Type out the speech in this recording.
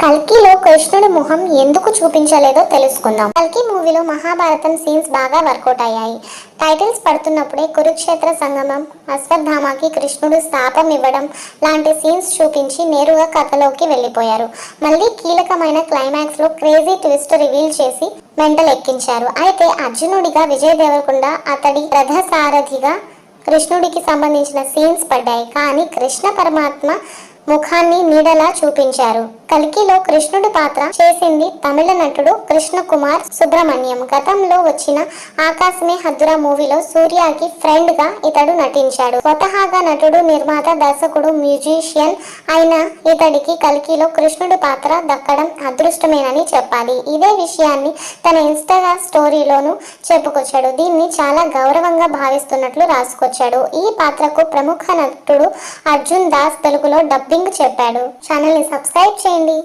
కల్కిలో కృష్ణుడి మొహం ఎందుకు చూపించలేదో తెలుసుకుందాం. కల్కి మూవీలో మహాభారతం సీన్స్ బాగా వర్కౌట్ అయ్యాయి. టైటిల్స్ పడుతున్నప్పుడే కురుక్షేత్ర సంగమం, అశ్వత్థామకి కృష్ణుడు శాపం ఇవ్వడం లాంటి సీన్స్ చూపించి నేరుగా కథలోకి వెళ్ళిపోయారు. మళ్ళీ కీలకమైన క్లైమాక్స్ లో క్రేజీ ట్విస్ట్ రివీల్ చేసి మెంటల్ ఎక్కించారు. అయితే అర్జునుడిగా విజయ్ దేవరకొండ, అతడి రథసారథిగా కృష్ణుడికి సంబంధించిన సీన్స్ పడ్డాయి. కానీ కృష్ణ పరమాత్మ ముఖాన్ని నీడలా చూపించారు. కల్కిలో కృష్ణుడి పాత్ర చేసింది తమిళ నటుడు కృష్ణ కుమార్ సుబ్రహ్మణ్యం. గతంలో వచ్చిన ఆకాశమే హద్దురా మూవీలో సూర్యకి ఫ్రెండ్ గా ఇతడు నటించాడు. స్వతహాగా నటుడు, నిర్మాత, దర్శకుడు, మ్యూజిషియన్ అయిన ఇతడికి కల్కిలో కృష్ణుడి పాత్ర దక్కడం అదృష్టమేనని చెప్పాలి. ఇదే విషయాన్ని తన ఇన్స్టాగ్రామ్ స్టోరీలోనూ చెప్పుకొచ్చాడు. దీన్ని చాలా గౌరవంగా భావిస్తున్నట్లు రాసుకొచ్చాడు. ఈ పాత్రకు ప్రముఖ నటుడు అర్జున్ దాస్ తెలుగులో డబ్బింగ్ చెప్పాడు. ఛానల్ ని సబ్స్క్రైబ్ చేయండి.